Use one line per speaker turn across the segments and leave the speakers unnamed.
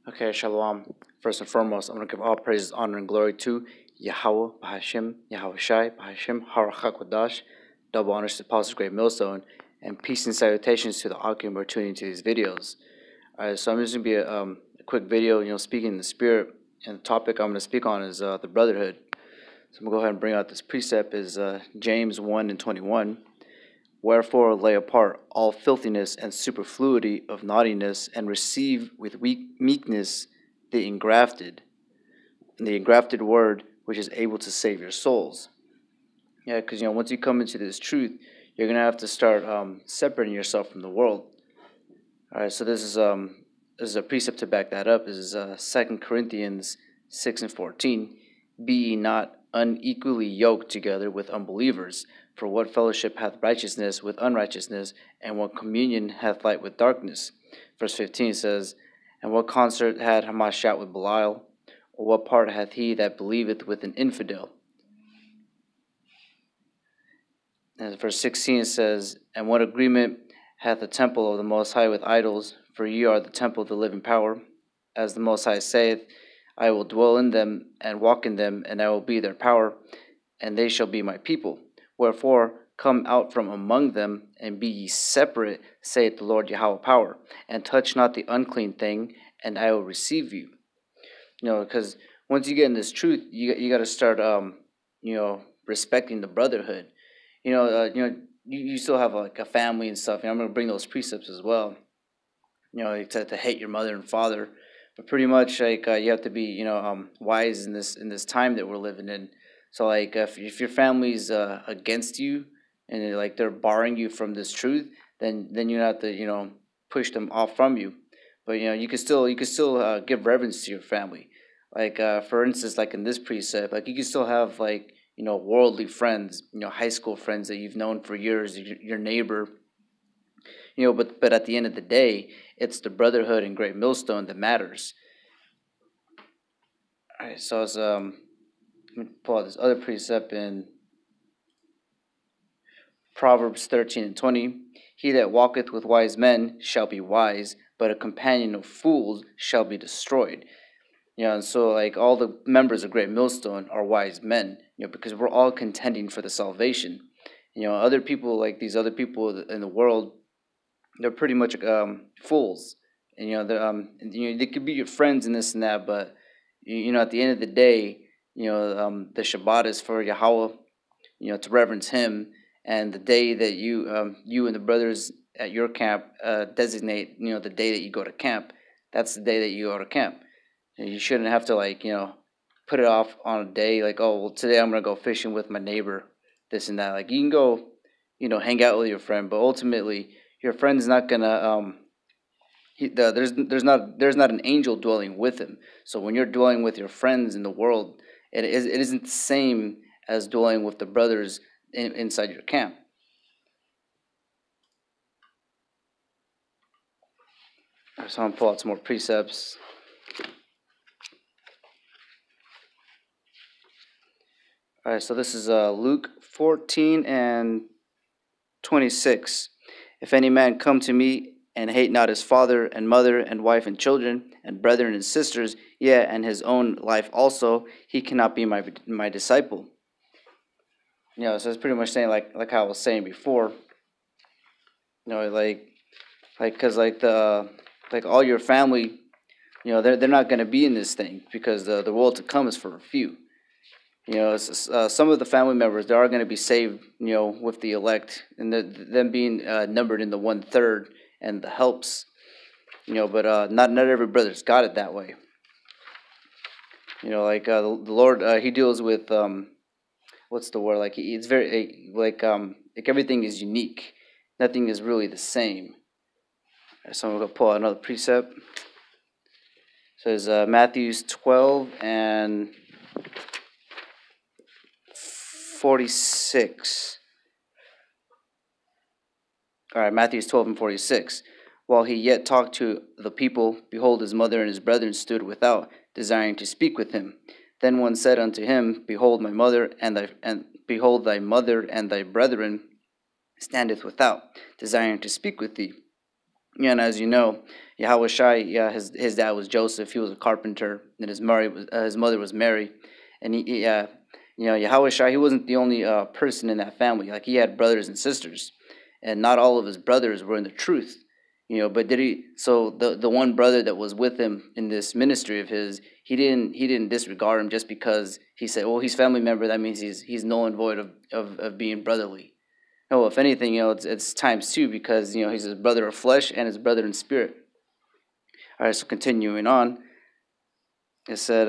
Okay, Shalom. First and foremost, I'm going to give all praises, honor, and glory to Yahweh, Bahashim, Yahweh Shai, Bahashim, Harachakwadash. Double honors to the Apostles' Great Millstone, and peace and salutations to the Akim who are tuning into these videos. Alright, so I'm just going to be a quick video, speaking in the spirit, and the topic I'm going to speak on is the Brotherhood. So I'm going to go ahead and bring out this precept, is James 1 and 21. Wherefore lay apart all filthiness and superfluity of naughtiness, and receive with meekness the engrafted word, which is able to save your souls. Yeah, because once you come into this truth, you're gonna have to start separating yourself from the world. All right, so this is a precept to back that up. This is 2 Corinthians 6 and 14. Be ye not unequally yoked together with unbelievers. For what fellowship hath righteousness with unrighteousness, and what communion hath light with darkness? Verse 15 says, And what concert had Hamashiach with Belial? Or what part hath he that believeth with an infidel? And verse 16 says, And what agreement hath the temple of the Most High with idols? For ye are the temple of the living power. As the Most High saith, I will dwell in them, and walk in them, and I will be their power, and they shall be my people. Wherefore, come out from among them, and be ye separate, saith the Lord Yahweh power, and touch not the unclean thing, and I will receive you. Because once you get in this truth, you got to start, respecting the brotherhood. You still have like a family and stuff. I'm going to bring those precepts as well. To hate your mother and father, but pretty much like you have to be wise in this time that we're living in. So like if your family's against you and they're barring you from this truth, then you have to push them off from you. But you can still give reverence to your family. Like for instance, like in this precept, like you can still have worldly friends, high school friends that you've known for years, your neighbor. But at the end of the day, it's the brotherhood and Great Millstone that matters. All right, so it's let me pull out this other precept in Proverbs 13 and 20. He that walketh with wise men shall be wise, but a companion of fools shall be destroyed. And so like all the members of Great Millstone are wise men, because we're all contending for the salvation. Other people, like these other people in the world, they're pretty much fools, and they could be your friends and this and that, but at the end of the day, the Shabbat is for Yahweh, to reverence Him, and the day that you and the brothers at your camp designate, the day that you go to camp, that's the day that you go to camp. And you shouldn't have to put it off on a day like, oh well, today I'm gonna go fishing with my neighbor, this and that. Like you can go, hang out with your friend, but ultimately your friend's not gonna there's not an angel dwelling with him. So when you're dwelling with your friends in the world, it isn't the same as dwelling with the brothers inside your camp. So I'm gonna pull out some more precepts. All right, so this is Luke 14 and 26. If any man come to me and hate not his father and mother and wife and children and brethren and sisters, yea, and his own life also, he cannot be my disciple. So it's pretty much saying like how I was saying before. Because all your family, they're not going to be in this thing, because the world to come is for a few. Some of the family members, they are going to be saved, with the elect, and them being numbered in the 1/3 and the helps, but not every brother's got it that way. The Lord, He deals with what's the word? Like it's very like everything is unique. Nothing is really the same. So I'm gonna pull out another precept. So it's Matthew 12 and 46. All right, Matthew 12 and 46. While he yet talked to the people, behold, his mother and his brethren stood without, desiring to speak with him. Then one said unto him, Behold, my mother and behold, thy mother and thy brethren standeth without, desiring to speak with thee. Yeah, and as you know, Yahweh Shai, yeah, his dad was Joseph. He was a carpenter, and his mother was Mary, and Yahweh Shai, he wasn't the only person in that family. Like he had brothers and sisters, and not all of his brothers were in the truth. But did he? So the one brother that was with him in this ministry of his, he didn't disregard him just because he said, well, he's family member. That means he's null and void of being brotherly. No, if anything, it's times two because he's his brother of flesh and his brother in spirit. All right, so continuing on, it said,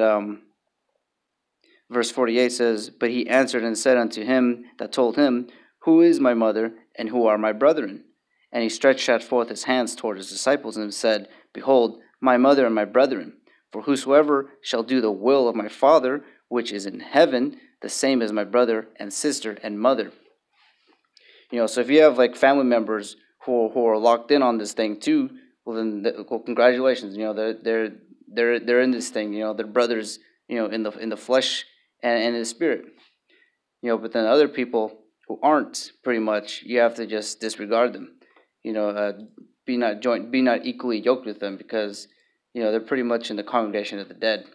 verse 48 says, "But he answered and said unto him that told him, Who is my mother, and who are my brethren? And he stretched out forth his hands toward his disciples and said, Behold, my mother and my brethren. For whosoever shall do the will of my Father, which is in heaven, the same as my brother and sister and mother." So if you have like family members who are locked in on this thing too, well then, congratulations. They're in this thing. They're brothers. In the flesh and in the spirit. But then other people who aren't, pretty much, you have to just disregard them. Be not equally yoked with them because they're pretty much in the congregation of the dead.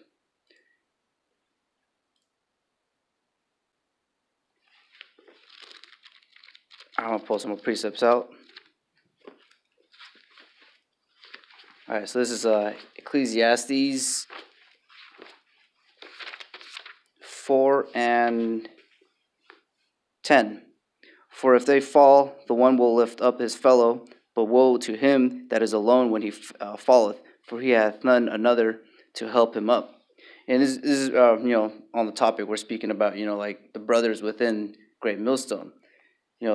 I'm gonna pull some more precepts out. All right, so this is Ecclesiastes 4 and 10. For if they fall, the one will lift up his fellow, but woe to him that is alone when he falleth, for he hath none another to help him up. And this is on the topic we're speaking about, like the brothers within Great Millstone.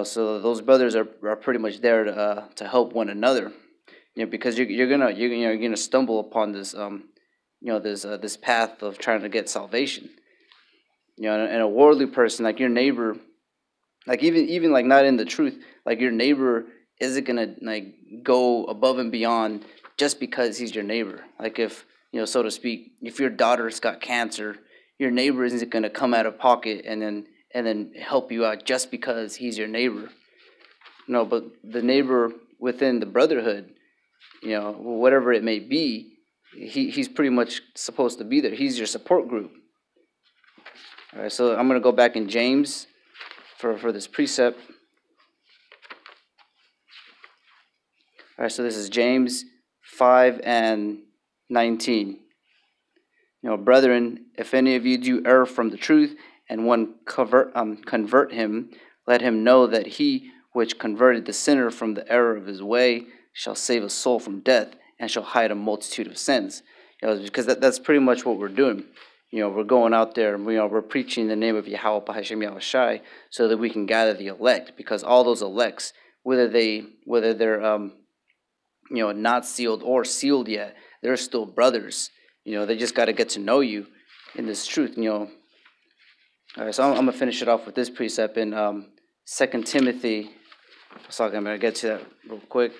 So those brothers are pretty much there to help one another. Because you're gonna stumble upon this this path of trying to get salvation. And a worldly person like your neighbor, like even like not in the truth, like your neighbor isn't gonna like go above and beyond just because he's your neighbor. Like if so to speak, if your daughter's got cancer, your neighbor isn't gonna come out of pocket and then help you out just because he's your neighbor. No, but the neighbor within the brotherhood, whatever it may be, he's pretty much supposed to be there. He's your support group. All right, so I'm gonna go back in James for this precept. All right, so this is James 5 and 19. Brethren, if any of you do err from the truth, and one convert him, let him know that he which converted the sinner from the error of his way shall save a soul from death, and shall hide a multitude of sins. Because that's pretty much what we're doing. We're going out there, and we're preaching the name of Yahweh Bahashem Yahweh Shai, so that we can gather the elect. Because all those elects, whether they're not sealed or sealed yet, they're still brothers. They just got to get to know you in this truth. All right, so I'm gonna finish it off with this precept in 2 Timothy. So I'm gonna get to that real quick.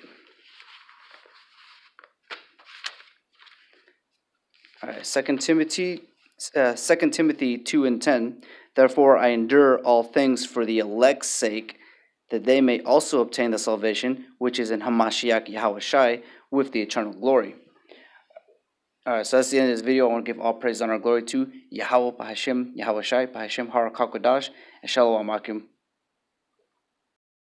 All right, 2 Timothy 2 and 10. Therefore I endure all things for the elect's sake, that they may also obtain the salvation which is in Hamashiach Yahweh Shai with the eternal glory. All right, so that's the end of this video. I want to give all praise and honor and glory to Yahweh Bahashem Yahweh Shai Bahashem Har Kakodash and Shalom Akim.